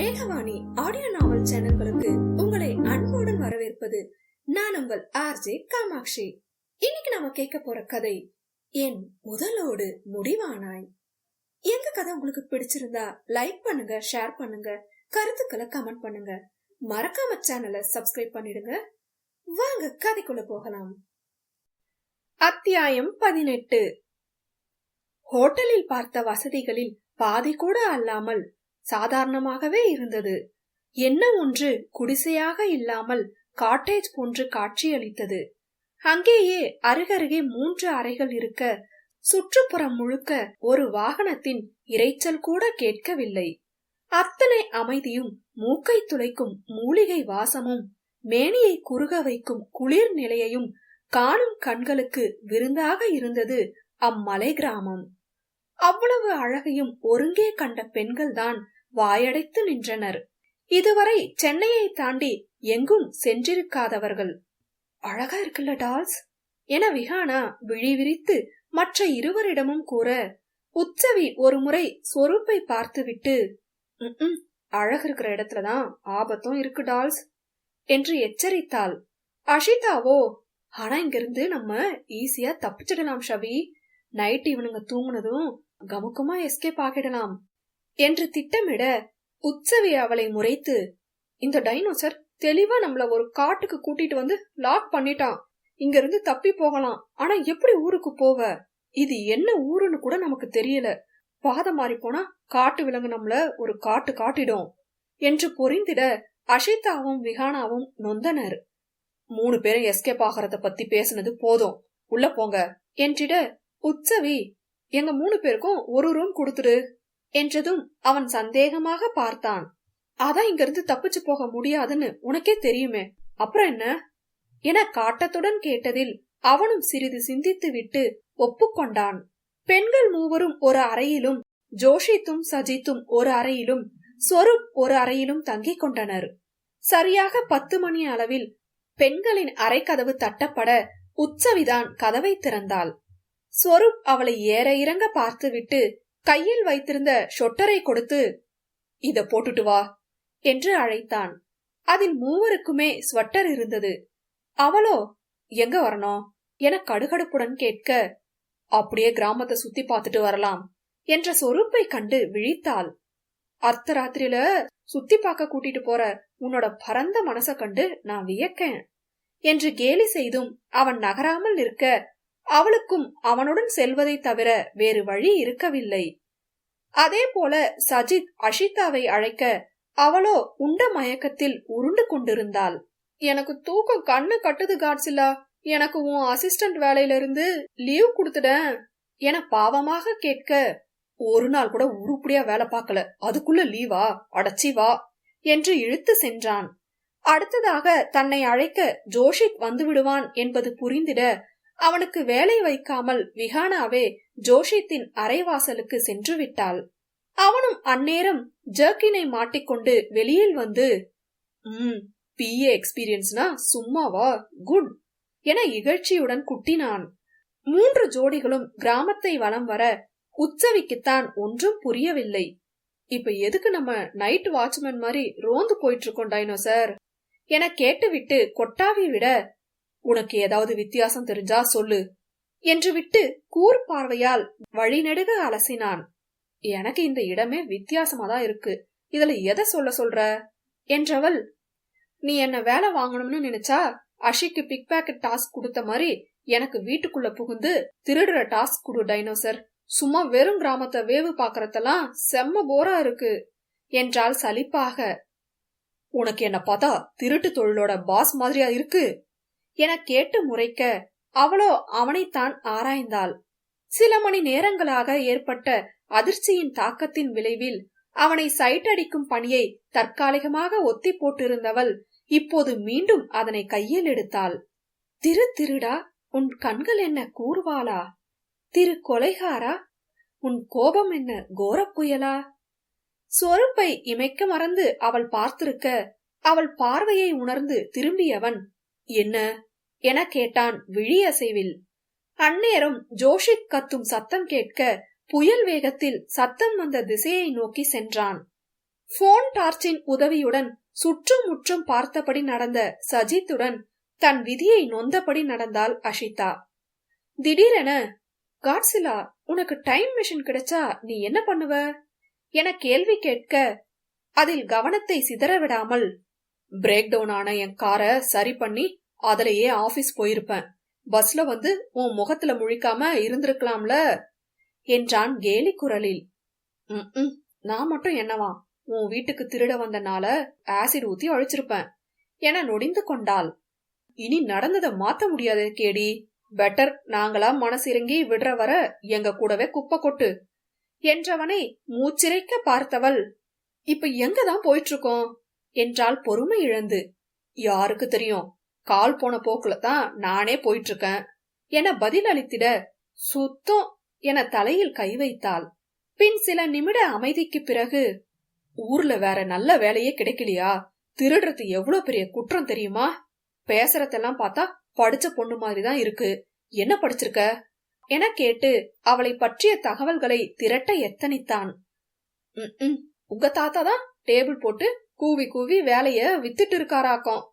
மேகவாணி audio நாவல் சேனல்களுக்கு உங்களை அன்புடன் வரவேற்பது நான் உங்கள் ஆர்ஜே காமாட்சி. இன்னைக்கு நாம கேட்க போற கதை என் முதலோடு முடிவானாய். எங்க கதை உங்களுக்கு பிடிச்சிருந்தா லைக் பண்ணுங்க, ஷேர் பண்ணுங்க, கருத்துக்களை கமெண்ட் பண்ணுங்க, மறக்காம சேனலை சப்ஸ்கிரைப் பண்ணிடுங்க. வாங்க கதைக்குள்ள போகலாம். அத்தியாயம் 18. ஹோட்டலில் பார்த்த வசதிகளில் பாதி கூட அல்லாமல் சாதாரணமாகவே இருந்தது. என்ன ஒன்று குடிசையாக இல்லாமல் காட்டேஜ் போன்று காட்சியளித்தது. அங்கேயே அருகருகே 3 அறைகள் இருக்க சுற்றுப்புறம் முழுக்க ஒரு வாகனத்தின் இரைச்சல் கூட கேட்கவில்லை. அத்தனை அமைதியும் மூக்கை துளைக்கும் மூலிகை வாசமும் மேனியை குறுக வைக்கும் குளிர் நிலையையும் காணும் கண்களுக்கு விருந்தாக இருந்தது அம்மலை கிராமம். அவ்வளவு அழகையும் ஒருங்கே கண்ட பெண்கள் தான் வாயடைத்து நின்றனர். இதுவரை சென்னையை தாண்டி எங்கும் சென்றிருக்காதவர்கள். அழகா இருக்குல்ல டால்ஸ் என விஹானா விழி விரித்து மற்ற இருவரிடமும் கூற, உற்சவி ஒரு முறை ஸ்வரூப்பை பார்த்துவிட்டு, அழகு இருக்கிற இடத்துலதான் ஆபத்தும் இருக்கு டால்ஸ் என்று எச்சரித்தாள். அஷிதாவோ, ஆனா இங்கிருந்து நம்ம ஈஸியா தப்பிச்சிடலாம் ஷவி, நைட் இவனுங்க தூங்குனதும் கமுக்கமா எஸ்கேப் ஆகிடலாம் என்று திட்டமிட, உற்சவி அவளை முறைத்து, இந்த டைனோசர் தெளிவா நம்மள ஒரு காட்டுக்கு கூட்டிட்டு வந்து லாக் பண்ணிட்டான். இங்க இருந்து தப்பி போகலாம், ஆனா எப்படி ஊருக்கு போவ? இது என்ன ஊருன்னு கூட நமக்கு தெரியல. பாதை மாறி போனா காட்டு விலங்கு நம்மள ஒரு காட்டு காட்டிடும் என்று பொறிந்திட, அஷிதாவும் விஹானாவும் நொந்தனர். 3 பேரும் எஸ்கேப் ஆகிறத பத்தி பேசுனது போதும், உள்ள போங்க என்றிட, உற்சவி, எங்க 3 பேருக்கும் ஒரு ரூம் கொடுத்துடு என்றதும் அவன் சந்தேகமாக பார்த்தான். அதான் இங்க இருந்து தப்பிச்சு போக முடியாதுன்னு உனக்கே தெரியுமே, அப்புறம் என்ன என காட்டத்துடன் கேட்டதில் அவனும் சிறிது சிந்தித்து விட்டு ஒப்புக்கொண்டான். பெண்கள் 3 ஒரு அறையிலும், ஜோஷித்தும் சஜித்தும் ஒரு அறையிலும், ஸ்வரூப் ஒரு அறையிலும் தங்கிக் கொண்டனர். சரியாக 10 மணி அளவில் பெண்களின் அறை கதவு தட்டப்பட உற்சவிதான் கதவை திறந்தாள். ஸ்வரூப் அவளை ஏற இறங்க பார்த்துவிட்டு கையில் வைத்திருந்த ஷொட்டரை கொடுத்து, இத போட்டுட்டு வா என்று அழைத்தான். அதில் 3 ஸ்வெட்டர் இருந்தது. அவளோ, எங்க வரணும் என கடுகடுப்புடன் கேட்க, அப்படியே கிராமத்தை சுத்தி பார்த்துட்டு வரலாம் என்ற சொரூப்பை கண்டு விழித்தாள். அர்த்தராத்திரியில சுத்தி பார்க்க கூட்டிட்டு போற உன்னோட பரந்த மனச கண்டு நான் வியக்கேன் என்று கேலி செய்தும் அவன் நகராமல் இருக்க, அவளுக்கும் அவனுடன் செல்வதை தவிர வேறு வழி இருக்கவில்லை. அதே போல சஜித் அஷிதாவை அழைக்க, அவளோ உண்ட மயக்கத்தில் உருண்டு கொண்டிருந்தாள். எனக்கு தூக்கம் கண்ணு கட்டுது காட்சிலா, எனக்கு உன் அசிஸ்டன்ட் வேலையில இருந்து லீவ் கொடுத்துட என பாவமாக கேட்க, ஒரு நாள் கூட உருப்படியா வேலை பார்க்கல, அதுக்குள்ள லீவா, அடச்சி வா என்று இழுத்து சென்றான். அடுத்ததாக தன்னை அழைக்க ஜோஷித் வந்து விடுவான் என்பது புரிந்திட, அவனுக்கு வேலை வைக்காமல் விஹானாவே ஜோஷித்தின் அரைவாசலுக்கு சென்று விட்டாள். அவனும் அந்நேரம் ஜர்க்கினை மாட்டிக்கொண்டு வெளியில் வந்து, பிஏ எக்ஸ்பீரியன்ஸ்னா சும்மாவா, குட் என இகழ்ச்சியுடன் குட்டினான். 3 ஜோடிகளும் கிராமத்தை வலம் வர உற்சவிக்குத்தான் ஒன்றும் புரியவில்லை. இப்ப எதுக்கு நம்ம நைட் வாட்ச்மேன் மாதிரி ரோந்து போயிட்டு இருக்கோம் டைனோசர் என கேட்டுவிட்டு கொட்டாவி விட, உனக்கு ஏதாவது வித்தியாசம் தெரிஞ்சா சொல்லு என்று விட்டு கூர் பார்வையால் வழிநெடுக அலசினான். எனக்கு இந்த இடமே வித்தியாசமாதான் இருக்கு, இதுல எதை சொல்ற என்றவள், நீ என்ன வேலை வாங்கணும்னு நினைச்சா அஷிக்கு பிக் பேக்கெட் டாஸ்க் கொடுத்த மாதிரி எனக்கு வீட்டுக்குள்ள புகுந்து திருடுற டாஸ்க் கொடு டைனோசர். சும்மா வெறும் கிராமத்தை வேவு பாக்குறதெல்லாம் செம்ம போரா இருக்கு என்றாள் சலிப்பாக. உனக்கு என்ன பார்த்தா திருட்டு தொழிலோட பாஸ் மாதிரியா இருக்கு என கேட்டு முறைக்க, அவளோ அவனைத்தான் ஆராய்ந்தாள். சில மணி நேரங்களாக ஏற்பட்ட அதிர்ச்சியின் தாக்கத்தின் விளைவில் அவனை சைட் அடிக்கும் பணியை தற்காலிகமாக ஒத்தி போட்டிருந்தவள் இப்போது மீண்டும் அதனை கையில் எடுத்தாள். திருடா, உன் கண்கள் என்ன கூர்வாளா? கொலைகாரா, உன் கோபம் என்ன கோர புயலா? ஸ்வரூப்பை இமைக்க மறந்து அவள் பார்த்திருக்க, அவள் பார்வையை உணர்ந்து திரும்பியவன், என்ன என கேட்டான் விழியசைவில். அந்நேரம் ஜோஷித் கத்தும் சத்தம் கேட்க புயல் வேகத்தில் சத்தம் வந்த திசையை நோக்கி சென்றான். போன் டார்ச்சின் உதவியுடன் சுற்றும் முற்றும் பார்த்தபடி நடந்த சஜித்துடன் தன் விதியை நொந்தபடி நடந்தாள் அஷிதா. திடீரென, காட்சிலா, உனக்கு டைம் மிஷின் கிடைச்சா நீ என்ன பண்ணுவ என கேள்வி கேட்க, அதில் கவனத்தை சிதறவிடாமல், பிரேக் டவுன் ஆன என் காரை சரி பண்ணி அதுலயே ஆபீஸ் போயிருப்பேன். பஸ்ல வந்து உன் முகத்துல முழிக்காம இருந்திருக்கலாம்ல என்றான் கேலி குரலில். நான் மட்டும் என்னவா, உன் வீட்டுக்கு திருட வந்தனால ஆசிட் ஊத்தி அழிச்சிருப்பேன் என நொடிந்து கொண்டாள். இனி நடந்ததை மாத்த முடியாது கேடி. பெட்டர் நாங்களா மனசிறங்கி விடுற வர எங்க கூடவே குப்பை கொட்டு என்றவனை மூச்சிறைக்க பார்த்தவள், இப்ப எங்கதான் போயிட்டு இருக்கோம் என்றால் பொறுமை இழந்து. யாருக்கு தெரியும், கால் போன போக்குல தான் நானே போயிட்டு இருக்கேன் என பதில் அளித்திட, சுத்தம் என தலையில் கை வைத்தாள். பின் சில நிமிட அமைதிக்கு பிறகு, ஊர்ல வேற நல்ல வேலையே கிடைக்கலையா? திருடுறது எவ்வளவு பெரிய குற்றம் தெரியுமா? பேசுறதெல்லாம் பார்த்தா படிச்ச பொண்ணு மாதிரிதான் இருக்கு. என்ன படிச்சிருக்க என கேட்டு அவளை பற்றிய தகவல்களை திரட்ட எத்தனித்தான். உங்க தாத்தா தான் டேபிள் போட்டு கூவி கூவி வேலைய வித்துட்டு இருக்காராக்கும்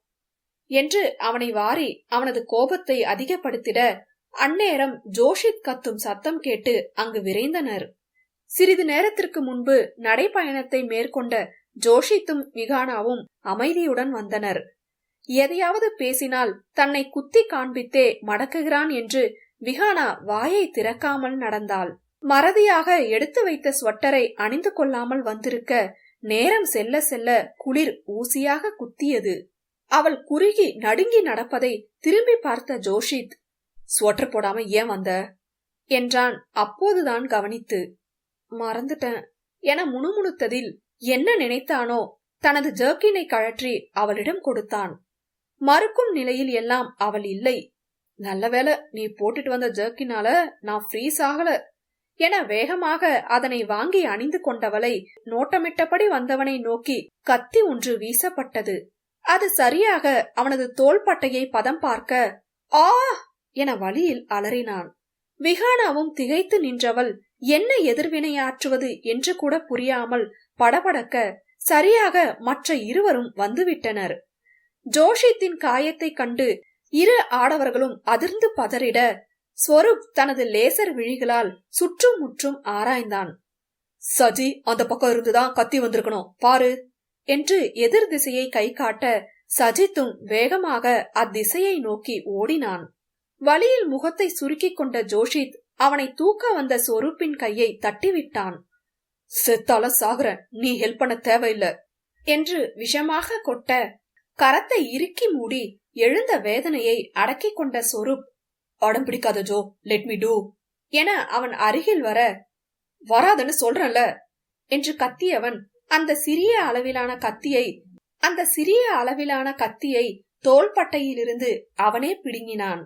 என்று அவனை வாரி அவனது கோபத்தை அதிகப்படுத்திட, அந்நேரம் ஜோஷித் கத்தும் சத்தம் கேட்டு அங்கு விரைந்தனர். சிறிது நேரத்திற்கு முன்பு நடைப்பயணத்தை மேற்கொண்ட ஜோஷித்தும் விகானாவும் அமைதியுடன் வந்தனர். எதையாவது பேசினால் தன்னை குத்தி காண்பித்தே மடக்குகிறான் என்று விகானா வாயை திறக்காமல் நடந்தாள். மறதியாக எடுத்து வைத்த ஸ்வெட்டரை அணிந்து கொள்ளாமல் வந்திருக்க, நேரம் செல்ல செல்ல குளிர் ஊசியாக குத்தியது. அவள் குறுகி நடுங்கி நடப்பதை திரும்பி பார்த்த ஜோஷித், ஸ்வெட்டர் போடாம ஏன் வந்த என்றான். அப்போதுதான் கவனித்து, மறந்துட்டேன் என முணுமுணுத்ததில் என்ன நினைத்தானோ தனது ஜர்க்கினை கழற்றி அவளிடம் கொடுத்தான். மறுக்கும் நிலையில் எல்லாம் அவள் இல்லை. நல்ல வேளை நீ போட்டுட்டு வந்த ஜர்க்கினால நான் ஃப்ரீஸ் ஆகல என வேகமாக அதனை வாங்கி அணிந்து கொண்டவளை நோட்டமிட்டபடி வந்தவனை நோக்கி கத்தி ஒன்று வீசப்பட்டது. அது சரியாக அவனது தோள்பட்டையை பதம் பார்க்க, ஆ என வலியில் அலறினான். விகானாவும் திகைத்து நின்றவள் என்ன எதிர்வினையாற்றுவது என்று கூட புரியாமல் படபடக்க, சரியாக மற்ற இருவரும் வந்துவிட்டனர். ஜோஷித்தின் காயத்தை கண்டு இரு ஆடவர்களும் அதிர்ந்து பதறிட, ஸ்வரூப் தனது லேசர் விழிகளால் சுற்றும் முற்றும் ஆராய்ந்தான். சஜி அந்த பக்கம் இருந்துதான் கத்தி வந்திருக்கணும் பாரு என்று எதிர் திசையை கை காட்ட, சஜித்தும் வேகமாக அத்திசையை நோக்கி ஓடினான். வழியில் முகத்தை சுருக்கிக் கொண்ட ஜோஷித் அவனை தூக்க வந்த ஸ்வரூப்பின் கையை தட்டிவிட்டான். செத்தால சாகுற, நீ ஹெல்ப் பண்ண தேவையில்ல என்று விஷமாக கொட்ட, கரத்தை இறுக்கி மூடி எழுந்த வேதனையை அடக்கிக் கொண்ட ஸ்வரூப், அடம் பிடிக்காத ஜோ, லெட் மீ டூ என அவன் அருகில் வர, வராதன்னு சொல்றல என்று கத்தியவன் அந்த சிறிய அளவிலான கத்தியை தோள்பட்டையிலிருந்து அவனே பிடுங்கினான்.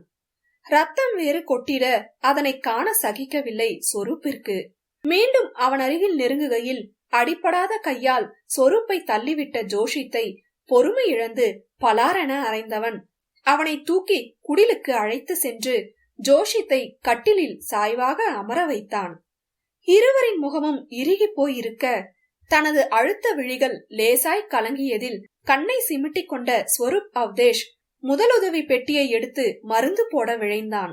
ரத்தம் வேறு கொட்டிட அதனை காண சகிக்கவில்லை சொரூப்பிற்கு. மீண்டும் அவன் அருகில் நெருங்குகையில் அடிப்படாத கையால் சொரூப்பை தள்ளிவிட்ட ஜோஷித்தை பொறுமை இழந்து பலாரென அறைந்தவன் அவனை தூக்கி குடிலுக்கு அழைத்து சென்று ஜோஷித்தை கட்டிலில் சாய்வாக அமர வைத்தான். இருவரின் முகமும் இறுகி போயிருக்க, தனது அழுத்த விழிகள் லேசாய் கலங்கியதில் கண்ணை சிமிட்டிக் கொண்ட ஸ்வரூப் அவதேஷ் முதலுதவி பெட்டியை எடுத்து மருந்து போட விழைந்தான்.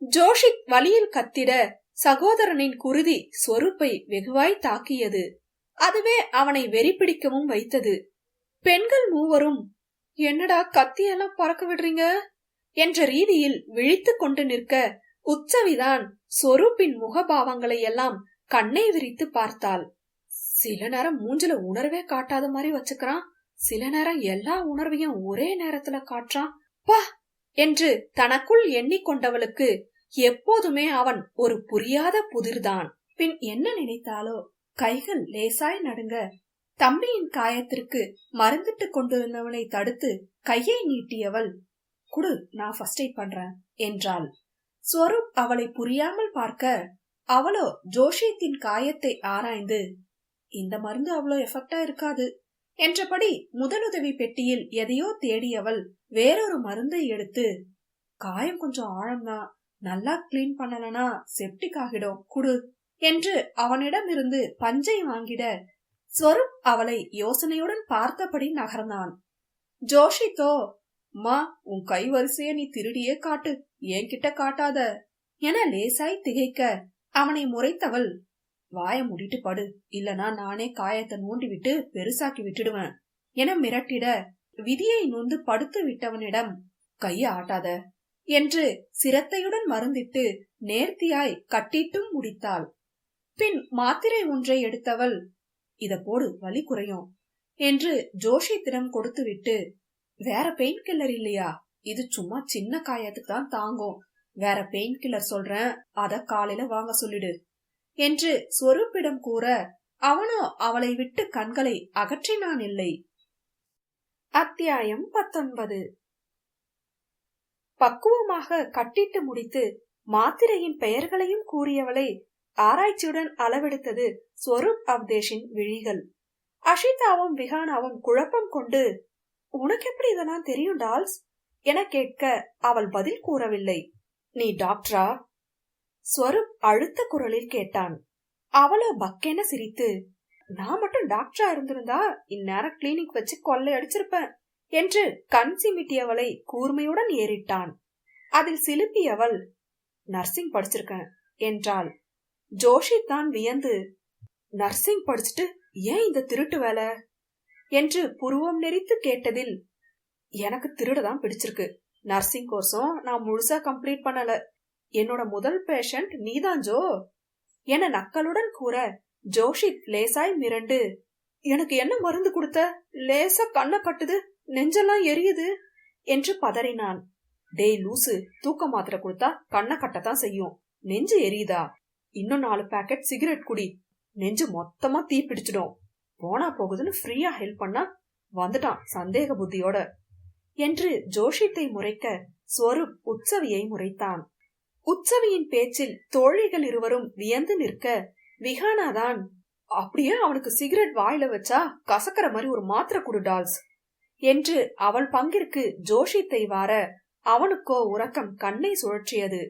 ஜோஷித் வலியில் கத்திட, சகோதரனின் குருதி ஸ்வரூப்பை வெகுவாய் தாக்கியது. அதுவே அவனை வெறி பிடிக்கவும் வைத்தது. பெண்கள் மூவரும், என்னடா கத்தியெல்லாம் பறக்க விடுறீங்க என்ற ரீதியில் விழித்து கொண்டு நிற்க, உற்சவிதான் ஸ்வரூப்பின் முகபாவங்களை எல்லாம் கண்ணை விரித்து பார்த்தாள். சில நேரம் மூஞ்சில உணர்வே காட்டாத மாதிரி வச்சுக்கிறான், சில நேரம் எல்லா உணர்வையும் ஒரே நேரத்துல காட்டுறான் பா என்று தனக்குள் எண்ணிக்கொண்டவளுக்கு எப்போதுமே அவன் ஒரு புரியாத புதிர்தான். பின் என்ன நினைத்தாலோ கைகள் லேசாய் நடுங்க, தம்பியின் காயத்திற்கு மருந்திட்டு கொண்டிருந்தவனை தடுத்து கையை நீட்டியவள், குடு நான் ஃபர்ஸ்ட் எய்ட் பண்றேன் என்றாள். ஸ்வரூப் அவளை புரியாமல் பார்க்க, அவளோ ஜோஷித்தின் காயத்தை ஆராய்ந்து, இந்த மருந்து அவ்வளோ எஃபெக்டா இருக்காது என்றபடி முதலுதவி பெட்டியில் எதையோ தேடியவள் வேறொரு மருந்தை எடுத்து, காயம் கொஞ்சம் ஆழம்தான், நல்லா கிளீன் பண்ணலனா செப்டிக் ஆகிடும், குடு என்று அவனிடமிருந்து பஞ்சை வாங்கிட, ஸ்வரூப் அவளை யோசனையுடன் பார்த்தபடி நகர்ந்தான். ஜோஷித்தோ, மா, உன் கை வரிசைய நீ திருடியே காட்டு, என்கிட்ட காட்டாத என லேசாய் திகைக்க அவனை முறைத்தவள், வாய மூடிட்டு படு, இல்லனா நானே காயத்தை நோண்டி விட்டு பெருசாக்கி விட்டுடுவேன் என மிரட்டிட, விதியை நொந்து படுத்து விட்டவனிடம் கைய ஆட்டாத என்று சிரத்தையுடன் மருந்திட்டு நேர்த்தியாய் கட்டிட்டும் முடித்தாள். பின் மாத்திரை ஒன்றை எடுத்தவள், இத போடு, வலி குறையும் என்று ஜோஷித்திடம் கொடுத்துவிட்டு, வேற பெயின் கில்லர் இல்லையா? இது சும்மா சின்ன காயத்துக்கு தான் தாங்கும், வேற பெயின் கில்லர் சொல்றேன், அத காலையில வாங்க சொல்லிடு என்று ஸ்வரூப்பிடம் கூற, அவனோ அவளை விட்டு கண்களை அகற்றினான் இல்லை. அத்தியாயம் 19. பக்குவமாக கட்டிட்டு முடித்து மாத்திரையின் பெயர்களையும் கூறியவளை ஆராய்ச்சியுடன் அளவெடுத்தது ஸ்வரூப் அவதேஷின் விழிகள். அஷிதாவும் விஹானாவும் குழப்பம் கொண்டு, உனக்கு எப்படி இதெல்லாம் தெரியும் டால்ஸ் என கேட்க அவள் பதில் கூறவில்லை. நீ டாக்டரா? ஸ்வரூப் அழுத்த குரலில் கேட்டான். அவளோ பக்கென சிரித்து, நான் மட்டும் டாக்டரா இருந்திருந்தா இந்நேரம் கிளினிக் வச்சு கொள்ளை அடிச்சிருப்பேன் என்று கண் சிமிட்டியவளை கூர்மையுடன் ஏறிட்டான். அதில் சிலுப்பியவள், நர்சிங் படிச்சிருக்கேன் என்றாள். ஜோஷி தான் வியந்து, நர்சிங் படிச்சுட்டு ஏன் இந்த திருட்டு வேலை என்று புருவம் நெறித்து கேட்டதில், எனக்கு திருடதான் பிடிச்சிருக்கு, நர்சிங் கோர்ஸும் நான் முழுசா கம்ப்ளீட் பண்ணல, என்னோட முதல் பேஷண்ட் நீதான் ஜோ என நக்கலுடன் கூற, ஜோஷித் லேசாய் மிரண்டு, எனக்கு என்ன மருந்து கொடுத்த, லேசா கண்ண கட்டுது, நெஞ்செல்லாம் எரியுது என்று பதறினான். டேய் லூசு, தூக்க மாத்திரை கொடுத்தா கண்ண கட்டத்தான் செய்யும், நெஞ்சு எரியுதா? இன்னும் 4 பாக்கெட் சிகரெட் குடி, நெஞ்சு மொத்தமா தீ பிடிச்சிடும், போனா போகுதுன்னு ஃப்ரீயா ஹெல்ப் பண்ணா வந்துட்டான் சந்தேக புத்தியோட என்று ஜோஷித்தை முறைக்க, ஸ்வரூப் உற்சவியை முறைத்தான். உற்சவியின் பேச்சில் தோழிகள் இருவரும் வியந்து நிற்க, விஹானாதான், அப்படியே அவனுக்கு சிகரெட் வாயில வச்சா கசக்கற மாதிரி ஒரு மாத்திரை குடு டால்ஸ் என்று அவள் பங்கிற்கு ஜோஷித்தை வார, அவனுக்கோ உறக்கம் கண்ணை சுழற்றியது.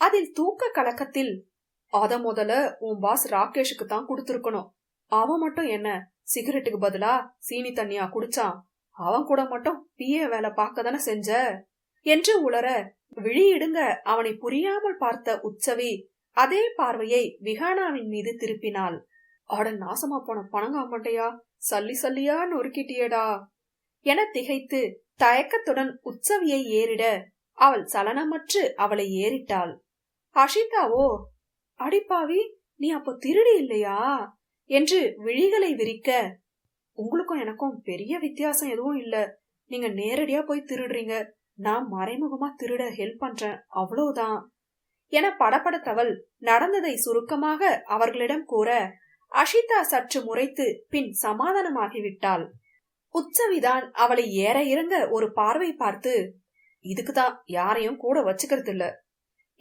அதில் தூக்க கலக்கத்தில், அத முதல்ல உன் பாஸ் ராகேஷுக்கு தான் கொடுத்திருக்கணும், அவன் மட்டும் என்ன சிகரெட்டுக்கு பதிலா சீனி தண்ணியா குடிச்சான், அவன் கூட மட்டும் பிஏ வேலை பார்க்க தானே செஞ்ச என்று உளர, விழியிடுங்க அவனை புரியாமல் பார்த்த உற்சவி அதே பார்வையை விஹானாவின் மீது திருப்பினாள். அட நாசமா போன பணங்காமட்டையா, சல்லி சல்லியா நொறுக்கிட்டியடா என திகைத்து தயக்கத்துடன் உற்சவியை ஏறிட, அவள் சலனமற்று அவளை ஏறிட்டாள். அஷிதாவோ, அடிப்பாவி, நீ அப்போ திருடி இல்லையா என்று விழிகளை விரிக்க, உங்களுக்கும் எனக்கும் பெரிய வித்தியாசம் எதுவும் இல்ல, நீங்க நேரடியா போய் திருடுறீங்க, நான் மறைமுகமா திருட ஹெல்ப் பண்றேன், அவ்வளவுதான் என படபடத்தவள் நடந்ததை சுருக்கமாக அவர்களிடம் கூற, அஷிதா சற்று முறைத்து பின் சமாதானமாகிவிட்டாள். உற்சவிதான் அவளை ஏற இறங்க ஒரு பார்வை பார்த்து, இதுக்குதான் யாரையும் கூட வச்சுக்கிறது இல்ல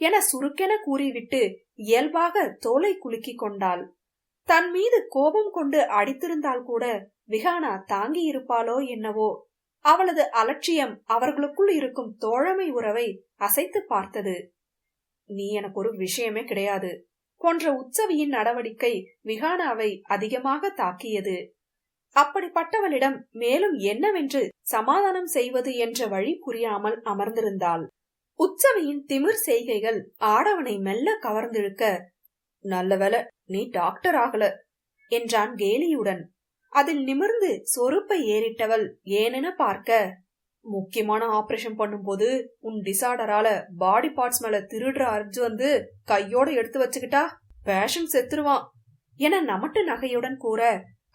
என சுருக்கென கூறிவிட்டு இயல்பாக தோலை குலுக்கி கொண்டாள். தன் மீது கோபம் கொண்டு அடித்திருந்தால் கூட விஹானா தாங்கி இருப்பாளோ என்னவோ, அவளது அலட்சியம் அவர்களுக்குள் இருக்கும் தோழமை உறவை அசைத்து பார்த்தது. நீ எனக்கு ஒரு விஷயமே கிடையாது போன்ற உற்சவியின் நடவடிக்கை விஹானாவை அதிகமாக தாக்கியது. அப்படிப்பட்டவளிடம் மேலும் என்னவென்று சமாதானம் செய்வது என்ற வழி புரியாமல் அமர்ந்திருந்தாள். உற்சவியின் திமிர் செய்கைகள் ஆடவனை மெல்ல கவர்ந்திழுக்க, நல்ல வேளை நீ டாக்டர் ஆகல என்றான் கேலியுடன். அதில் நிமிர்ந்து சொருப்பை ஏறிட்டவள் ஏனென பார்க்க, முக்கியமான ஆபரேஷன் பண்ணும் போது உன் டிசார்டரால பாடி பார்ட்ஸ் மேல திருடுற அர்ஜு வந்து கையோட எடுத்து வச்சுக்கிட்டா பேஷண்ட் செத்துருவான் என நமட்டு நகையுடன் கூற,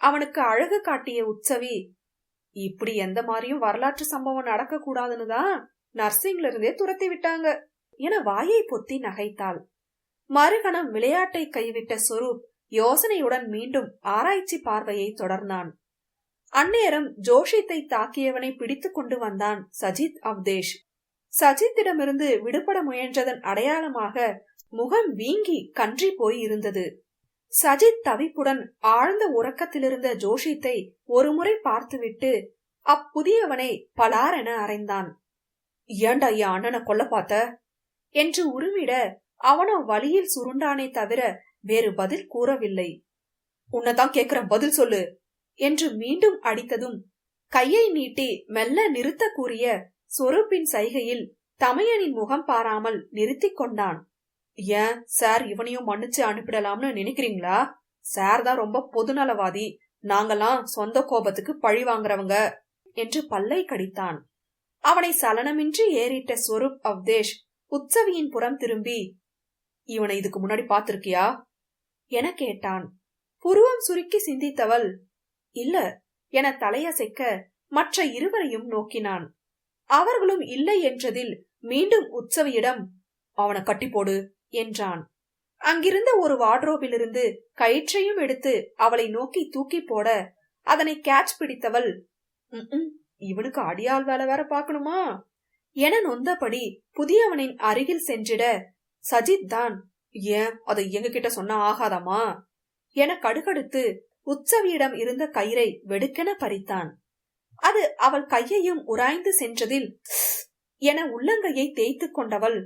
அவனுக்கு அழகு காட்டிய உற்சவி, இப்படி எந்த மாதிரியும் வரலாற்று சம்பவம் நடக்க கூடாதுன்னு தான் நர்சிங்ல இருந்தே துரத்தி விட்டாங்க என வாயை பொத்தி நகைத்தாள். மறுகணம் விளையாட்டை கைவிட்ட சொரூப் யோசனையுடன் மீண்டும் ஆராய்ச்சி பார்வையை தொடர்ந்தான். அந்நேரம் ஜோஷித்தை தாக்கியவனை பிடித்து கொண்டு வந்தான் சஜித் அவதேஷ். சஜித்திடமிருந்து விடுபட முயன்றதன் அடையாளமாக முகம் வீங்கி கன்றி போய் இருந்தது. சஜித் தவிப்புடன் ஆழ்ந்த உறக்கத்திலிருந்த ஜோஷித்தை ஒருமுறை பார்த்துவிட்டு அப்புதியவனை பலாரென அறைந்தான். ஏண்டா ஐயா அண்ணனை கொல்ல பார்த்த என்று உருவிட, அவனோ வழியில் சுருண்டானே தவிர வேறு பதில் கூறவில்லை. உன்னதான் கேக்குறேன், பதில் சொல்லு என்று மீண்டும் அடித்ததும் கையை நீட்டி மெல்ல நிறுத்த கூறிய சொரூப்பின் சைகையில் தமையனின் முகம் பாராமல் நிறுத்தி கொண்டான். ஏன் சார் இவனையும் மன்னிச்சு அனுப்பிடலாம்னு நினைக்கிறீங்களா? சார் தான் ரொம்ப பொதுநலவாதி, நாங்கெல்லாம் சொந்த கோபத்துக்கு பழி வாங்குறவங்க என்று பல்லை கடித்தான். அவனை சலனமின்றி ஏறிட்ட ஸ்வரூப் அவ்தேஷ் உற்சவியின் புறம் திரும்பி, இவனை இதுக்கு முன்னாடி பாத்திருக்கியா என கேட்டான். புருவம் சுருக்கி சிந்தித்தவள் இல்ல என தலையசைக்க மற்ற இருவரையும் நோக்கினான். அவர்களும் இல்லை என்றதில் மீண்டும் உற்சவியிடம் அவனை கட்டி போடு என்றான். அங்கிருந்த ஒரு வார்ட்ரோபிலிருந்து கயிற்றையும் எடுத்து அவளை நோக்கி தூக்கி போட அதனை கேட்ச் பிடித்தவள், இவனுக்கு அடியாள் வேலை வேற பாக்கணுமா என நொந்தபடி புதியவனின் அருகில் சென்றிட சஜித் தான், ஏன் அதை எங்க கிட்ட சொன்னா ஆகாதாமா என கடுகடுத்து உற்சவியிடம் இருந்த கயிறை வெடுக்கென பறித்தான். அது அவள் கையையும் உராய்ந்து சென்றதில் என உள்ளங்கையை தேய்த்து கொண்டவள்,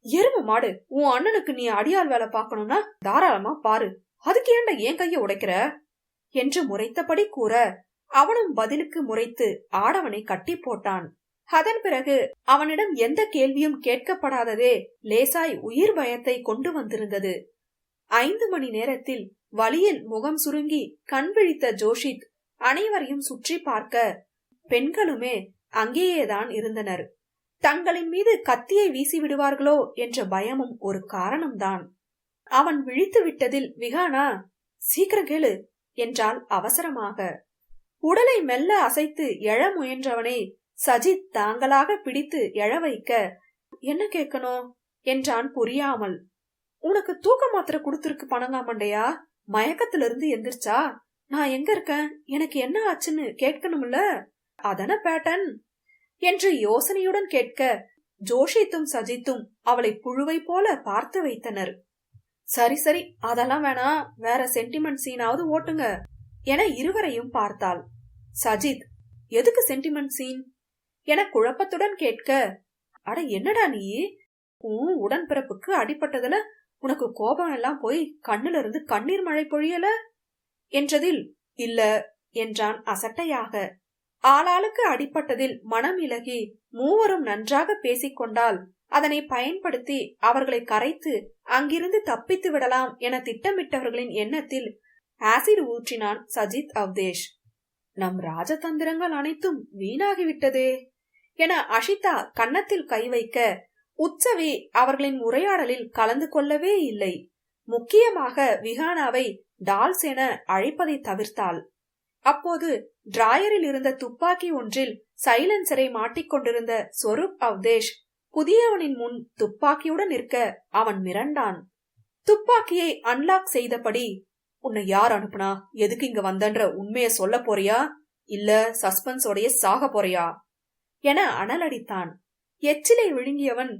எரும மாடு, உன் அண்ணனுக்கு நீ அடியாள் வேலை பாக்கணும்னா தாராளமா பாரு, அதுக்கு ஏன்டா என் கைய உடைக்கிற என்று முறைத்தபடி கூற அவனும் பதிலுக்கு முறைத்து ஆடவனை கட்டி போட்டான். அதன் பிறகு அவனிடம் எந்த கேள்வியும் கேட்கப்படாததே லேசாய் உயிர் பயத்தை கொண்டு வந்திருந்தது. 5 மணி நேரத்தில் வலியில் முகம் சுருங்கி கண் விழித்த ஜோஷித் அனைவரையும் சுற்றி பார்க்க பெண்களுமே அங்கேயேதான் இருந்தனர். தங்களின் மீது கத்தியை வீசி விடுவார்களோ என்ற பயமும் ஒரு காரணம்தான். அவன் விழித்து விட்டதில் விகானா, சீக்கிரம் கேளு என்றாள் அவசரமாக. உடலை மெல்ல அசைத்து எழ முயன்றவனை சஜித் தாங்களாக பிடித்து எழ வைக்க, என்ன கேட்கணும் என்றான் புரியாமல். உனக்கு தூக்க மாத்திரை கொடுத்திருக்கு பணங்காமண்டையா, மயக்கத்திலிருந்து எந்திரிச்சா? நான் எங்க இருக்கேன், எனக்கு என்ன ஆச்சுன்னு கேட்கணும்ல, அதன பேட்டன் என்று யோசனையுடன் கேட்க ஜோஷித்தும் சஜித்தும் அவளை புழுவை போல பார்த்து வைத்தனர். சரி சரி, அதெல்லாம் வேணாம், வேற சென்டிமெண்ட் சீனாவது ஓட்டுங்க என இருவரையும் பார்த்தாள். சஜித், எதுக்கு சென்டிமெண்ட் சீன் என குழப்பத்துடன் கேட்க, அட என்னடா நீ, உன் உடன்பிறப்புக்கு அடிப்பட்டதுல உனக்கு கோபம் எல்லாம் போய் கண்ணுல இருந்து கண்ணீர் மழை பொழியல என்றதில் இல்ல என்றான் அசட்டையாக. ஆளாளுக்கு அடிப்பட்டதில் மனம் இலகி மூவரும் நன்றாக பேசிக்கொண்டால் அதனை பயன்படுத்தி அவர்களை கரைத்து அங்கிருந்து தப்பித்து விடலாம் என திட்டமிட்டவர்களின் எண்ணத்தில் ஆசிட் ஊற்றினான் சஜித் அவ்தேஷ். நம் ராஜதந்திரங்கள் அனைத்தும் வீணாகிவிட்டதே என அஷிதா கன்னத்தில் கை வைக்க உற்சவி அவர்களின் உரையாடலில் கலந்து கொள்ளவே இல்லை. முக்கியமாக விகானாவை டால்ஸ் என அழைப்பதை தவிர்த்தாள். அப்போது டிராயரில் இருந்த துப்பாக்கி ஒன்றில் சைலன்சரை மாட்டிக்கொண்டிருந்த ஸ்வரூப் அவ்தேஷ் புதியவனின் முன் துப்பாக்கியுடன் நிற்க அவன் மிரண்டான். துப்பாக்கியை அன்லாக் செய்தபடி, உன்னை யார் அனுப்புனா, எதுக்கு இங்க வந்தன்ற உண்மைய சொல்ல போறியா இல்ல சஸ்பென்ஸோடைய சாக போறியா என அனலடித்தான். எச்சிலை விழுங்கியவன்,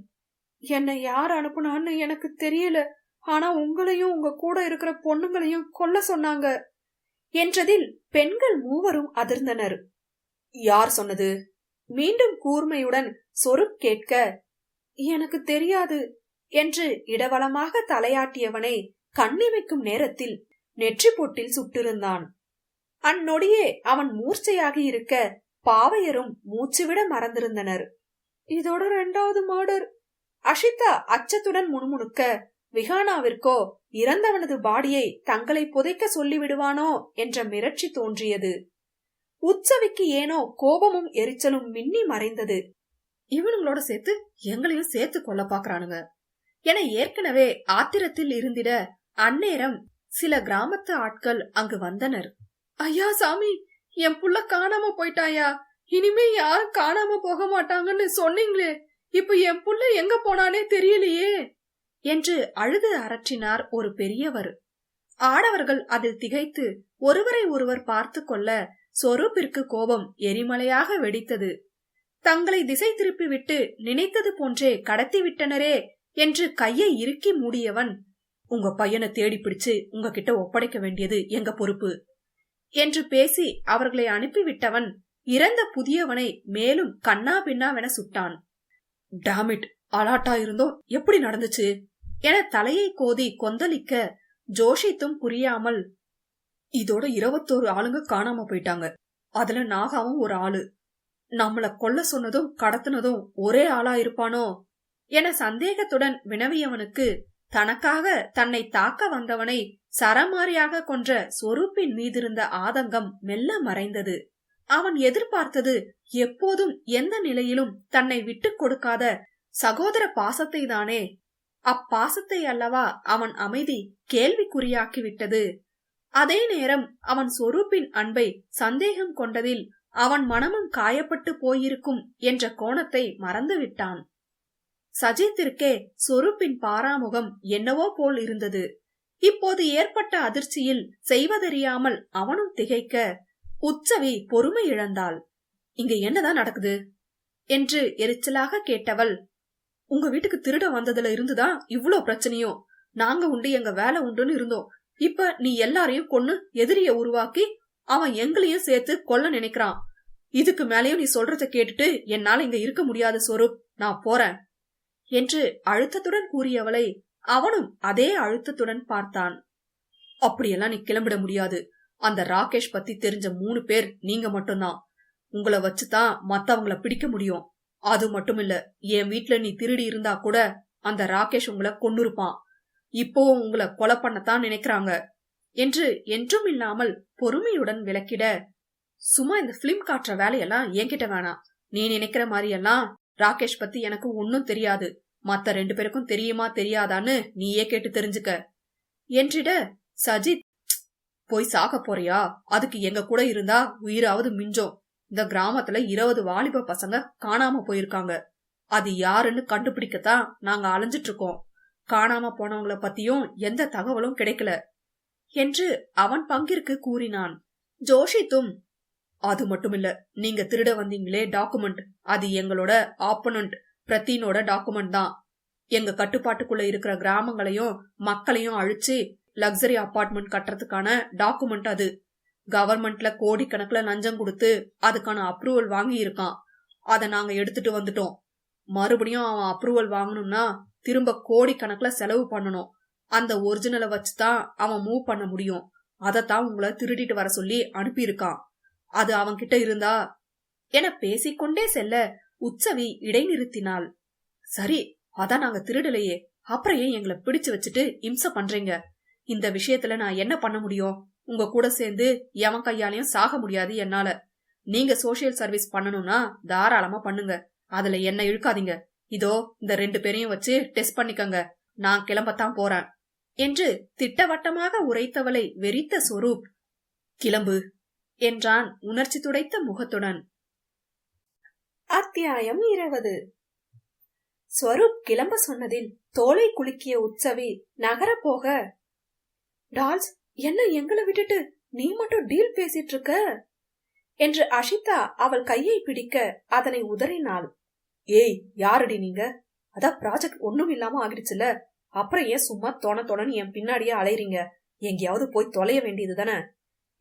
என்னை யார் அனுப்புனான்னு எனக்கு தெரியல, ஆனா உங்களையும் உங்க கூட இருக்கிற பொண்ணுங்களையும் கொல்ல சொன்னாங்க என்றதில் பெண்கள் மூவரும் அதிர்ந்தனர். யார் சொன்னது? மீண்டும் கூர்மையுடன் சொருப் கேட்க, எனக்கு தெரியாது என்று இடவளமாக தலையாட்டியவனை கண்ணிமைக்கும் நேரத்தில் நெற்றி பொட்டில் சுட்டிருந்தான். அந்நொடியே அவன் மூர்ச்சையாகி இருக்க பாவையரும் மூச்சுவிட மறந்திருந்தனர். இதோட 2வது மர்டர். அஷிதா அச்சத்துடன் முணுமுணுக்க விகானாவிற்கோ இறந்தவனது பாடியை தங்களை புதைக்க சொல்லிவிடுவானோ என்ற மிரட்சி தோன்றியது. உற்சவிக்கு ஏனோ கோபமும் எரிச்சலும் மின்னி மறைந்தது. இவனுங்களோட சேர்த்து எங்களையும் சேர்த்து கொல்ல பாக்குறானுங்க என ஏற்கனவே ஆத்திரத்தில் இருந்திட அந்நேரம் சில கிராமத்து ஆட்கள் அங்கு வந்தனர். ஐயா சாமி, என் புள்ள காணாம போயிட்டாயா, இனிமே யாரும் காணாம போக மாட்டாங்கன்னு சொன்னீங்களே, இப்ப என் புள்ள எங்க போனானே தெரியலையே என்று அழுது அரற்றினார் ஒரு பெரியவர். ஆடவர்கள் அதில் திகைத்து ஒருவரை ஒருவர் பார்த்து கொள்ள சொரூப்பிற்கு கோபம் எரிமலையாக வெடித்தது. தங்களை திசை திருப்பி விட்டு நினைத்தது போன்றே கடத்தி விட்டனரே என்று கையை இறுக்கி மூடியவன், உங்க பையனை தேடி பிடிச்சு உங்ககிட்ட ஒப்படைக்க வேண்டியது எங்க பொறுப்பு என்று பேசி அவர்களை அனுப்பிவிட்டவன் இறந்த புதியவனை மேலும் கண்ணா பின்னாவென சுட்டான். டாமிட், அலாட்டா இருந்தோ எப்படி நடந்துச்சு என தலையை கோதி கொந்தளிக்க ஜோஷித்தும் புரியாமல், இதோட 21 ஆளுங்க காணாம போயிட்டாங்க. அதுல நாகாவும் ஒரு ஆளு. நம்மள கொல்ல சொன்னதும் கடத்தினதும் ஒரே ஆளா இருப்பானோ என சந்தேகத்துடன் வினவியவனுக்கு தனக்காக தன்னை தாக்க வந்தவனை சரமாரியாக கொன்ற சொரூப்பின் மீதிருந்த ஆதங்கம் மெல்ல மறைந்தது. அவன் எதிர்பார்த்தது எப்போதும் எந்த நிலையிலும் தன்னை விட்டுக் கொடுக்காத சகோதர பாசத்தை தானே. அப்பாசத்தை அல்லவா அவன் அமைதி கேள்விக்குறியாக்கிவிட்டது. அதே நேரம் அவன் சொரூப்பின் அன்பை சந்தேகம் கொண்டதில் அவன் மனமும் காயப்பட்டு போயிருக்கும் என்ற கோணத்தை மறந்துவிட்டான். சஜித்திற்கே சொரூப்பின் பாராமுகம் என்னவோ போல் இருந்தது. இப்போது ஏற்பட்ட அதிர்ச்சியில் செய்வதறியாமல் அவனும் திகைக்க உற்சவி பொறுமை இழந்தாள். இங்க என்னதான் நடக்குது என்று எரிச்சலாக கேட்டவள், உங்க வீட்டுக்கு திருட வந்ததுல இருந்துதான் இவ்ளோ பிரச்சனையோ. நாங்க உண்டு எங்க வேலை உண்டுன்னு இருந்தோம். இப்ப நீ எல்லாரையும் கொன்னு எதிரிய உருவாக்கி அவன் எங்களையும் சேர்த்து கொல்ல நினைக்கிறான். இதுக்கு மேலேயும் நீ சொல்றத கேட்டுட்டு என்னால இங்க இருக்க முடியாத சொரூப், நான் போறேன் என்று அழுத்தத்துடன் கூறியவளை அவனும் அதே அழுத்தத்துடன் பார்த்தான். அப்படியெல்லாம் நீ கிளம்பிட முடியாது. அந்த ராகேஷ் பத்தி தெரிஞ்ச 3 பேர் நீங்க மட்டும்தான். உங்களை வச்சுதான் மத்தவங்கள பிடிக்க முடியும். அது மட்டும் இல்ல, என் வீட்டுல நீ திருடி இருந்தா கூட அந்த ராகேஷ் உங்களை கொன்னுருப்பான். இப்போவும் உங்களை கொலை பண்ணத்தான் நினைக்கிறாங்க என்று என்றும் இல்லாமல் பொறுமையுடன் விளக்கிட, சும்மா இந்த பிலிம் காட்டுற வேலையெல்லாம் என்கிட்ட வேணாம். நீ நினைக்கிற மாதிரி எல்லாம் ராகேஷ் பத்தி எனக்கு ஒன்னும் தெரியாது. மத்த 2 பேருக்கும் தெரியுமா தெரியாதான்னு நீயே கேட்டு தெரிஞ்சுக்க என்றிட, சஜித், போய் சாக போறியா? அதுக்கு எங்க கூட இருந்தா உயிராவது மிஞ்சோம். இந்த கிராமத்துல 20 வாலிப பசங்க காணாம போயிருக்காங்க. அது யாருன்னு கண்டுபிடிக்கத்தான் நாங்க அலைஞ்சிட்டு இருக்கோம். காணாம போனவங்கள பத்தியும் எந்த தகவலும் கிடைக்கல என்று அவன் பங்கிற்கு கூறினான். ஜோஷித்தும், அது மட்டுமில்ல, நீங்க திருட வந்தீங்களே டாக்குமெண்ட், அது எங்களோட ஆப்பனண்ட் பிரதீனோட டாக்குமெண்ட் தான். எங்க கட்டுப்பாட்டுக்குள்ள இருக்கிற கிராமங்களையும் மக்களையும் அழிச்சு லக்ஸரி அபார்ட்மெண்ட் கட்டுறதுக்கான டாக்குமெண்ட் அது. கவர்மெண்ட்ல கோடிக்கணக்குல லஞ்சம் கொடுத்து அதுக்கான அப்ரூவல் வாங்கி இருக்கான். அத நாங்க எடுத்துட்டு வந்துட்டோம். மறுபடியும் அவன் அப்ரூவல் வாங்கணும்னா திரும்ப கோடிக்கணக்குல செலவு பண்ணணும். அந்த ஒரிஜினலை வச்சுதான் அவன் மூவ் பண்ண முடியும். அதத்தான் உங்களை திருடிட்டு வர சொல்லி அனுப்பியிருக்கான். அது அவன் கிட்ட இருந்தா என பேசிக்கொண்டே செல்ல உற்சவி இடைநிறுத்தினாள். சரி, அதான் நாங்க திருடலையே, அப்புறம் ஏன் எங்களை பிடிச்சு வச்சுட்டு இம்சை பண்றீங்க? இந்த விஷயத்துல நான் என்ன பண்ண முடியும்? உங்க கூட சேர்ந்து எவன் கையாலையும் சாக முடியாது என்னால. நீங்க சோசியல் சர்வீஸ் பண்ணணும்னா தாராளமா பண்ணுங்க. அதுல என்ன இழுக்காதீங்க. இதோ இந்த 2 பேரையும் வச்சு டெஸ்ட் பண்ணிக்கங்க. நான் கிளம்பத்தான் போறேன் என்று திட்டவட்டமாக உரைத்தவளை வெறித்த சொரூப், கிளம்பு என்றான் உணர்ச்சி துடைத்த முகத்துடன். அத்தியாயம் 20. ஸ்வரூப் கிளம்ப சொன்னதில் தோலை குலுக்கிய உற்சவி நகர போக, டால்ஸ், என்ன எங்களை விட்டுட்டு நீ மட்டும் டீல் பேசிட்டு இருக்க என்று அஷிதா அவள் கையை பிடிக்க அதனை உதறினாள். ஏய், யாரடி நீங்க? அதான் ப்ராஜெக்ட் ஒண்ணும் இல்லாம ஆகிடுச்சுல, அப்புறம் ஏன் சும்மா தோணன்னு என் பின்னாடியே அலைறீங்க? எங்கேயாவது போய் தொலைய வேண்டியது தானே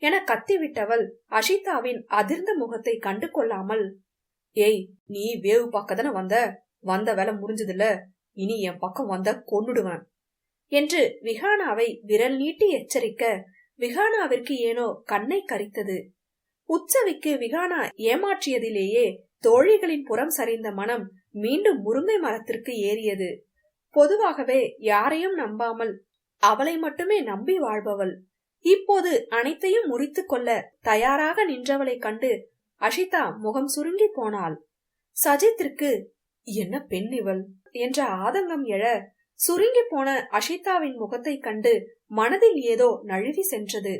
என கத்திவிட்டவள் அஷிதாவின் அதிர்ந்த முகத்தை கண்டு கொள்ளாமல், ஏய், நீ வேவு பார்க்கதானே வந்த வேலை முடிஞ்சதுல, இனி என் பக்கம் வந்த கொன்னுடுவேன் என்று விஹானாவை விரல் நீட்டி எச்சரிக்க விஹானாவிற்கு ஏனோ கண்ணை கரித்தது. உற்சவிக்கு விஹானா ஏமாற்றியதிலேயே தோழிகளின் புறம் சரிந்த மனம் மீண்டும் முருங்கை மரத்திற்கு ஏறியது. பொதுவாகவே யாரையும் நம்பாமல் அவளை மட்டுமே நம்பி வாழ்பவள் இப்போது அனைத்தையும் முறித்து கொள்ள தயாராக நின்றவளை கண்டு அஷிதா முகம் சுருங்கி போனாள். சஜித்திற்கு என்ன பெண் இவள் என்ற ஆதங்கம் எழ சுருங்கி போன அஷிதாவின் முகத்தை கண்டு மனதில் ஏதோ நழுவி சென்றது.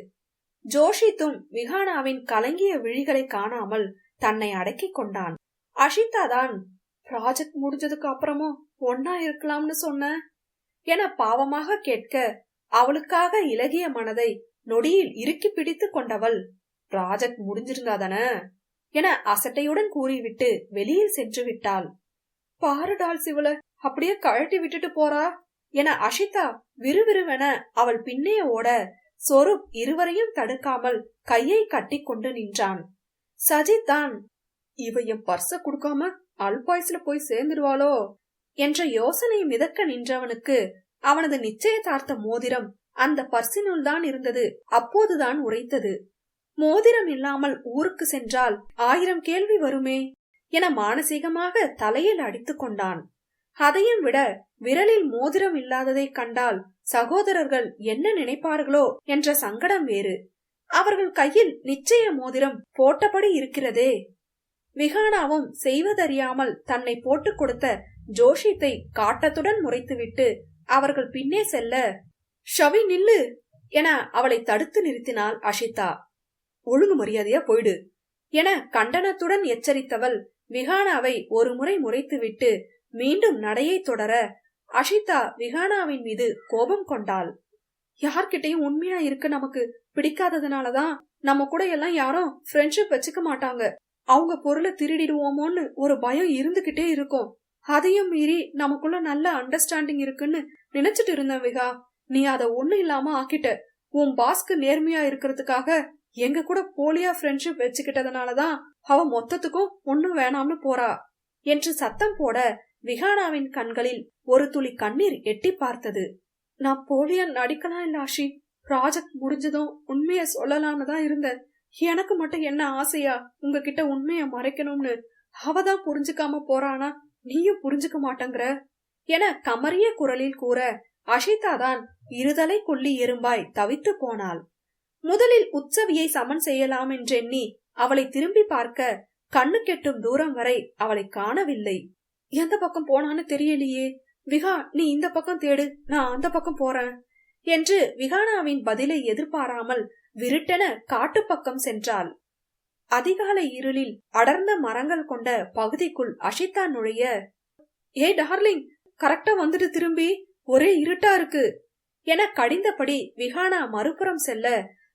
ஜோஷித்தும் விஹானாவின் கலங்கிய விழிகளை காணாமல் தன்னை அடக்கிக் கொண்டான். அஷிதா தான், ப்ராஜெக்ட் முடிஞ்சதுக்கு அப்புறமும் ஒன்னா இருக்கலாம்னு சொன்ன என பாவமாக கேட்க அவளுக்காக இலகிய மனதை நொடியில் இறுக்கி பிடித்து கொண்டவள், ப்ராஜெக்ட் முடிஞ்சிருந்தாதான என அசட்டையுடன் கூறிவிட்டு வெளியில் சென்று விட்டாள். பாருடால் சிவல, அப்படியே கழட்டி விட்டுட்டு போறா என அஷிதா விறுவிறுவென அவள் பின்னே ஓட சொரூப் இருவரையும் தடுக்காமல் கையை கட்டி கொண்டு நின்றான். சஜித் தான், இவ என் பர்ஸ குடுக்காம அல்பாய்ஸ்ல போய் சேர்ந்துடுவாளோ என்ற யோசனை மிதக்க நின்றவனுக்கு அவனது நிச்சயதார்த்த மோதிரம் அந்த பர்சினுள் தான் இருந்தது. அப்போதுதான் உரைத்தது, மோதிரம் இல்லாமல் ஊருக்கு சென்றால் 1000 கேள்வி வருமே என மானசீகமாக தலையில் அடித்துக் கொண்டான். அதையும் விட விரலில் மோதிரம் இல்லாததை கண்டால் சகோதரர்கள் என்ன நினைப்பார்களோ என்ற சங்கடம் வேறு. அவர்கள் கையில் நிச்சய மோதிரம் போட்டபடி இருக்கிறதே. விஹானாவும் செய்வதறியாமல் தன்னை போட்டுக் கொடுத்த ஜோஷித்தை காட்டத்துடன் முறைத்துவிட்டு அவர்கள் பின்னே செல்ல, ஷவி நில்லு என அவளை தடுத்து நிறுத்தினாள் அஷிதா. ஒழுங்கு மரியாதையா போயிடு என கண்டனத்துடன் எச்சரித்தவள் விஹானாவை ஒரு முறை முறைத்துவிட்டு மீண்டும் நடையை தொடர, அஷிதா விஹானாவின் மீது கோபம் கொண்டாள். யார்கிட்டையும் உண்மையா இருக்க நமக்கு பிடிக்காததுனாலதான் நம்ம கூட எல்லாம் யாரும் ஃப்ரெண்ட்ஷிப் வச்சுக்க மாட்டாங்க. அவங்க பொருளை திருடிடுவோமோன்னு ஒரு பயம் இருந்துகிட்டே இருக்கும். அதையும் மீறி நமக்குள்ள நல்ல அண்டர்ஸ்டாண்டிங் இருக்குன்னு நினைச்சிட்டு இருந்தேன் விஹா. நீ அத ஒண்ணு இல்லாம ஆக்கிட்ட. உன் பாஸ்க்கு நேர்மையா இருக்கிறதுக்காக எங்க கூட போலியா ஃப்ரெண்ட்ஷிப் வச்சுக்கிட்டதுனாலதான் அவ மொத்தத்துக்கும் ஒண்ணும் வேணாம்னு போறா என்று சத்தம் போட விஹானாவின் கண்களில் ஒரு துளி கண்ணீர் எட்டி பார்த்தது. நான் போலியா நடிக்கலாம் இல்ல ஆஷி. ப்ராஜெக்ட் முடிஞ்சதும் உண்மைய சொல்லலான்னு தான் இருந்தேன். எனக்கு மட்டும் என்ன ஆசையா உங்ககிட்ட உண்மைய மறைக்கணும்னு. அவதான் புரிஞ்சுக்காம போறானா, நீயும் புரிஞ்சுக்க மாட்டேங்கிற என கமறிய குரலில் கூற, அஷிதா தான் இருதலை கொல்லி எறும்பாய் தவித்து போனாள். முதலில் உற்சவியை சமன் செய்யலாம் என்றெண்ணி அவளை திரும்பி பார்க்க கண்ணு கெட்டும் தூரம் வரை அவளை காணவில்லை. எந்த பக்கம் போனான்னு தெரியலையே. விஹா, நீ இந்த பக்கம் தேடு, நான் அந்த பக்கம் போறேன் என்று விஹானாவின் பதிலை எதிர்பாராமல் விருட்டென காட்டுப்பக்கம் சென்றாள். அதிகாலை இருளில் அடர்ந்த மரங்கள் கொண்ட பகுதிக்குள் அஷிதா நுழைய, ஏ டார்லிங், கரெக்டா வந்துட்டு திரும்பி, ஒரே இருட்டா இருக்கு என கடிந்தபடி விஹானா மறுபுறம் செல்ல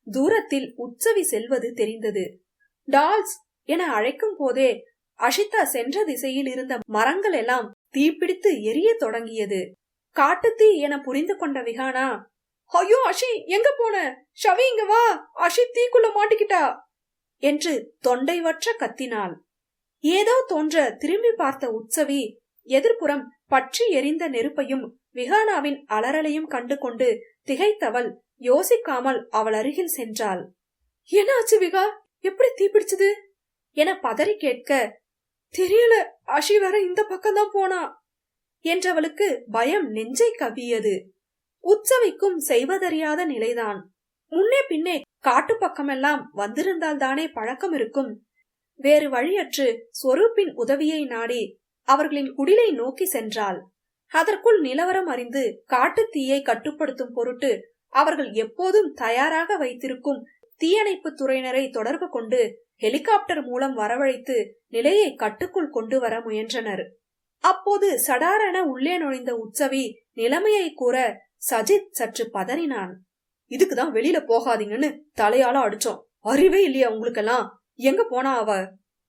தூரத்தில் உற்சவி செல்வது தெரிந்தது. டால்ஸ் என அழைக்கும் போதே அஷிதா சென்ற திசையில் இருந்த மரங்கள் எல்லாம் தீப்பிடித்து எரிய தொடங்கியது. காட்டுத்தீ என புரிந்து கொண்ட விஹானா, ஐயோ அஷி, எங்க போன? ஷவி இங்க வா, அஷி தீக்குள்ள மாட்டிக்கிட்டா என்று தொண்டை வற்ற கத்தினாள். ஏதோ தோன்ற திரும்பி பார்த்த உற்சவி எதிர்ப்புறம் பற்றி எரிந்த நெருப்பையும் விஹானாவின் அலறலையும் கண்டு கொண்டு திகைத்தவள் யோசிக்காமல் அவள் அருகில் சென்றாள். என்ன ஆச்சு விகா, எப்படி தீப்பிடிச்சது என பதறி கேட்க, தெரியல, அஷி வேற இந்த பக்கம்தான் போனா என்றவளுக்கு பயம் நெஞ்சை கவ்வியது. உற்சவிக்கும் செய்வதறியாத நிலைதான். முன்னே பின்னே காட்டு பக்கமெல்லாம் வந்திருந்தால் தானே பழக்கம் இருக்கும். வேறு வழியற்று ஸ்வரூப்பின் உதவியை நாடி அவர்களின் குடிலை நோக்கி சென்றாள். அதற்குள் நிலவரம் அறிந்து காட்டு தீயை கட்டுப்படுத்தும் பொருட்டு அவர்கள் எப்போதும் தயாராக வைத்திருக்கும் தீயணைப்பு துறையினரை தொடர்பு கொண்டு ஹெலிகாப்டர் மூலம் வரவழைத்து நிலையை கட்டுக்குள் கொண்டு வர முயன்றனர். அப்போது சடாரென உள்ளே நுழைந்த உற்சவி நிலைமையை கூற சஜித் சற்று பதறினான். இதுக்குதான் வெளியில போகாதீங்கன்னு தலையால அடிச்சோம். அறிவே இல்லையா உங்களுக்கெல்லாம்? எங்க போனா அவ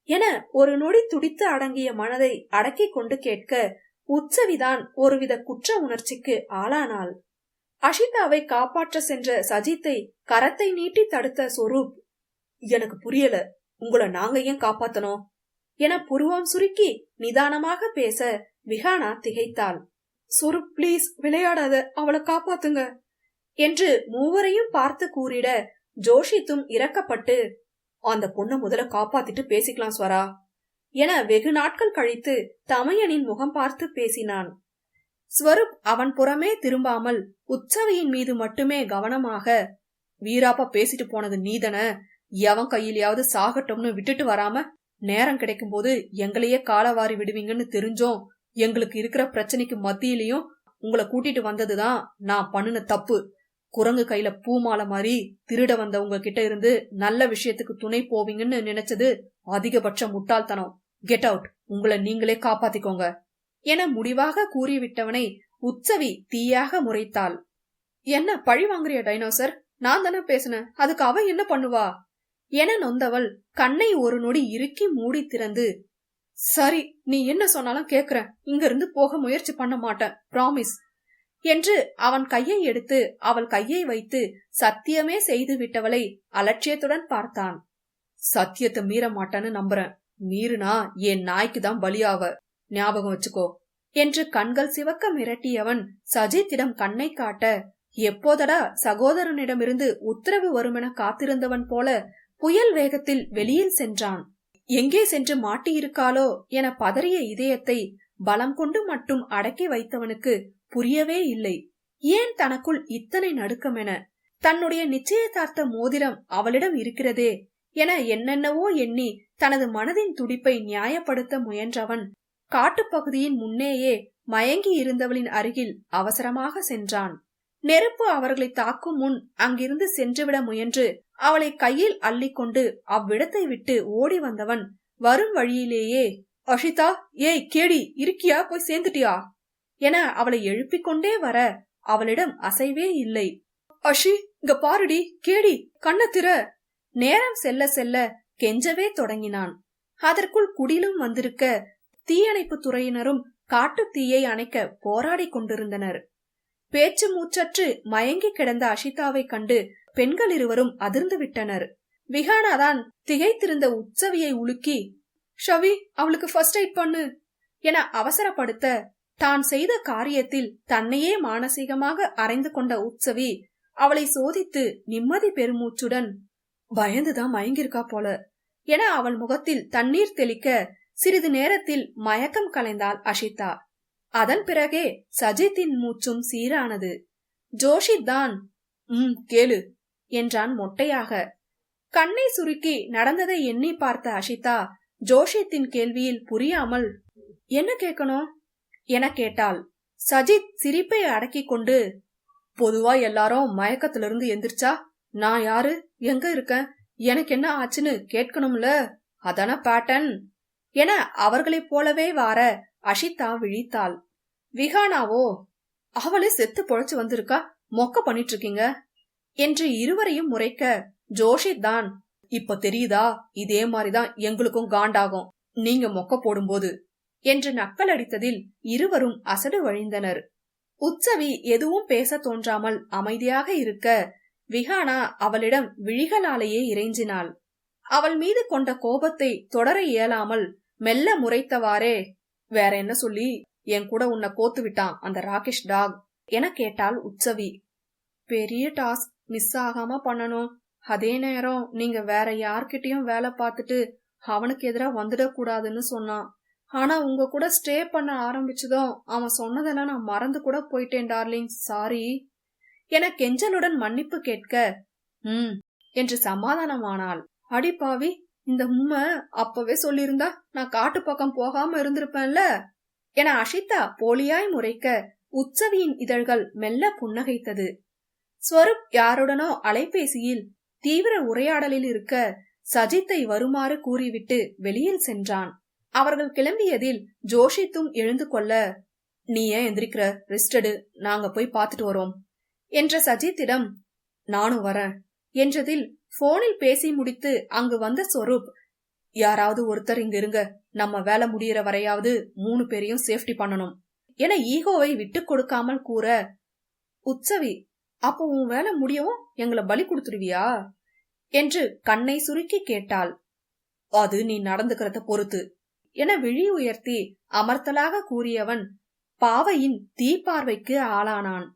என ஒரு நொடி துடித்து அடங்கிய மனதை அடக்கி கொண்டு கேட்க, உற்சவிதான் ஒருவித குற்ற உணர்ச்சிக்கு ஆளானாள். அஷிதாவை காப்பாற்ற சென்ற சஜித்தை கரத்தை நீட்டி தடுத்த ஸ்வரூப், எனக்கு புரியல, உங்களை நாங்க ஏன் காப்பாத்தனோம் என புருவம் சுருக்கி நிதானமாக பேச விஹானா திகைத்தாள். ஸ்வரூப் பிளீஸ் விளையாடாத, அவளை காப்பாத்துங்க என்று மூவரையும் பார்த்து கூறிட, ஜோஷித்தும் இரக்கப்பட்டு, அந்த பொண்ணை முதல்ல காப்பாத்திட்டு பேசிக்கலாம் ஸ்வரா என வெகு நாட்கள் கழித்து தமையனின் முகம் பார்த்து பேசினான். ஸ்வரூப் அவன் புறமே திரும்பாமல் உற்சவியின் மீது மட்டுமே கவனமாக, வீராப்பா பேசிட்டு போனது நீதன, எவன் கையிலயாவது சாகட்டும்னு விட்டுட்டு வராம நேரம் கிடைக்கும் போது எங்களையே காலவாரி விடுவீங்கன்னு தெரிஞ்சோம். எங்களுக்கு இருக்கிற பிரச்சனைக்கு மத்தியிலையும் உங்களை கூட்டிட்டு வந்ததுதான் நான் பண்ணுன தப்பு. குரங்கு கையில பூமாலை மாதிரி திருட வந்த உங்ககிட்ட இருந்து நல்ல விஷயத்துக்கு துணை போவீங்கன்னு நினைச்சது அதிகபட்ச முட்டாள்தனம். கெட் அவுட், உங்களை நீங்களே காப்பாத்திக்கோங்க என முடிவாக கூறிவிட்டவனை உற்சவி தீயாக முறைத்தாள். என்ன பழி வாங்குறிய டைனோசர்? நான் தானே பேசினேன், அதுக்கு அவ என்ன பண்ணுவா என நொந்தவள் கண்ணை ஒரு நொடி இறுக்கி மூடி திறந்து, சரி நீ என்ன சொன்னாலும் கேக்குறேன், இங்க இருந்து போக முயற்சி பண்ண மாட்டேன், பிராமிஸ் என்று அவன் கையை எடுத்து அவள் கையை வைத்து சத்தியமே செய்து விட்டவளை அலட்சியத்துடன் பார்த்தான். சத்தியத்தை மீற மாட்டான்னு நம்புறேன், மீறுனா என் நாய்க்குதான் பலியாவ, ஞாபகம் வச்சுக்கோ என்று கண்கள் சிவக்க மிரட்டியவன் சஜித்திடம் கண்ணை காட்ட எப்போதடா சகோதரனிடமிருந்து உத்தரவு வருமென காத்திருந்தவன் போல புயல் வேகத்தில் வெளியில் சென்றான். எங்கே சென்று மாட்டியிருக்காளோ என பதறிய இதயத்தை பலம் கொண்டு மட்டும் அடக்கி வைத்தவனுக்கு புரியவே இல்லை. ஏன் தனக்குள் இத்தனை நடுக்கமென? தன்னுடைய நிச்சயதார்த்த மோதிரம் அவளிடம் இருக்கிறதே என என்னென்னவோ எண்ணி தனது மனதின் துடிப்பை நியாயப்படுத்த முயன்றவன் காட்டுப்பகுதியின் முன்னேயே மயங்கி இருந்தவளின் அருகில் அவசரமாக சென்றான். நெருப்பு அவர்களை தாக்கும் முன் அங்கிருந்து சென்றுவிட முயன்று அவளை கையில் அள்ளிக்கொண்டு அவ்விடத்தை விட்டு ஓடி வந்தவன் வரும் வழியிலேயே, அஷிதா, ஏய் கேடி, இருக்கியா, போய் சேர்ந்துட்டியா என அவளை எழுப்பிக் கொண்டே வர அவளிடம் அசைவே இல்லை. அஷி, இங்க பாருடி, கேடி, கண்ணத்திர. நேரம் செல்ல செல்ல கெஞ்சவே தொடங்கினான். அதற்குள் குடிலும் வந்திருக்க தீயணைப்பு துறையினரும் காட்டு தீயை அணைக்க போராடி கொண்டிருந்தனர். பேச்சு மூச்சற்று மயங்கி கிடந்த அஷிதாவை கண்டு பெண்கள் இருவரும் அதிர்ந்து விட்டனர். விஹானாதான் திகைத்திருந்த உற்சவியை உலுக்கி, ஷவி, அவளுக்கு ஃபர்ஸ்ட் எய்ட் பண்ணு என அவசரப்படுத்த தான் செய்த காரியத்தில் தன்னையே மானசீகமாக அறைந்து கொண்ட உற்சவி அவளை சோதித்து நிம்மதி பெருமூச்சுடன், பயந்துதான் மயங்கிருக்கா போல என அவள் முகத்தில் தண்ணீர் தெளிக்க சிறிது நேரத்தில் மயக்கம் கலைந்தாள் அஷிதா. அதன் பிறகே சஜித்தின் மூச்சும் சீரானது. ஜோஷித் தான் கேளு என்றான் மொட்டையாக. கண்ணை சுருக்கி நடந்ததை எண்ணி பார்த்த அஷிதா ஜோஷித்தின் கேள்வியில் புரியாமல், என்ன கேட்கணும் என கேட்டாள். சஜித் சிரிப்பை அடக்கி கொண்டு, பொதுவா எல்லாரும் மயக்கத்திலிருந்து எந்திரிச்சா நான் யாரு, எங்க இருக்கேன், எனக்கு என்ன ஆச்சுன்னு கேட்கணும்ல, அதான பேட்டன் என அவர்களைப் போலவே வார அஷிதா விழித்தாள். விஹானாவோ, அவளே செத்து பொழைச்சு வந்திருக்கா, மொக்க பண்ணிட்டு இருக்கீங்க என்று இருவரையும் முறைக்க ஜோஷித் தான், இப்ப தெரியுதா, இதே மாதிரிதான் எங்களுக்கும் காண்டாகும் நீங்க மொக்க போடும்போது என்று நக்கல் அடித்ததில் இருவரும் அசடு வழிந்தனர். உற்சவி எதுவும் பேச தோன்றாமல் அமைதியாக இருக்க விஹானா அவளிடம் விழிகளாலேயே இறைஞ்சினாள். அவள் மீது கொண்ட கோபத்தை தொடர இயலாமல் மெல்ல முறைத்தவாறே, வேற என்ன சொல்லி என் கூட உன்னை கோத்து விட்டான் அந்த ராகேஷ் டாக் என கேட்டாள் உற்சவி. பெரிய டாஸ்க், மிஸ் ஆகாம பண்ணணும். அதே நேரம் நீங்க வேற யார்கிட்டயும் வேலை பார்த்துட்டு அவனுக்கு எதிராக வந்துடக்கூடாதுன்னு சொன்னான். ஆனா உங்க கூட ஸ்டே பண்ண ஆரம்பிச்சதும் அவன் சொன்னதெல்லாம் நான் மறந்து கூட போயிட்டேன் டார்லிங், சாரி என கெஞ்சலுடன் மன்னிப்பு கேட்க என்று சமாதானமானாள். அடிப்பாவி, இந்த உண்மை அப்பவே சொல்லியிருந்தா நான் காட்டு பக்கம் போகாம இருந்திருப்பேன்ல என அஷிதா போலியாய் முறைக்க உற்சவியின் இதழ்கள் மெல்ல புன்னகைத்தது. ஸ்வரூப் யாருடனோ அலைபேசியில் தீவிர உரையாடலில் இருக்க சஜித்தை வருமாறு கூறிவிட்டு வெளியில் சென்றான். அவர்கள் கிளம்பியதில் ஜோஷித்தும் எழுந்து கொள்ள, நீ ஏன் எந்திரிக்கிற, ரெஸ்டடு, நாங்க போய் பார்த்துட்டு வரோம் என்ற சஜித்திடம், நானும் வரேன் என்றதில் போனில் பேசி முடித்து அங்கு வந்த ஸ்வரூப், யாராவது ஒருத்தர் இங்க இருங்க, நம்ம வேலை முடியற வரையாவது 3 பேரையும் சேஃப்டி பண்ணணும் என ஈகோவை விட்டு கொடுக்காமல் கூற, உற்சவி, அப்போ உன் வேலை முடியவும் எங்களை பலி கொடுத்துருவியா என்று கண்ணை சுருக்கி கேட்டாள். அது நீ நடந்துக்கிறத பொறுத்து என விழி உயர்த்தி அமர்த்தலாக கூறியவன் பாவையின் தீப்பார்வைக்கு ஆளானான்.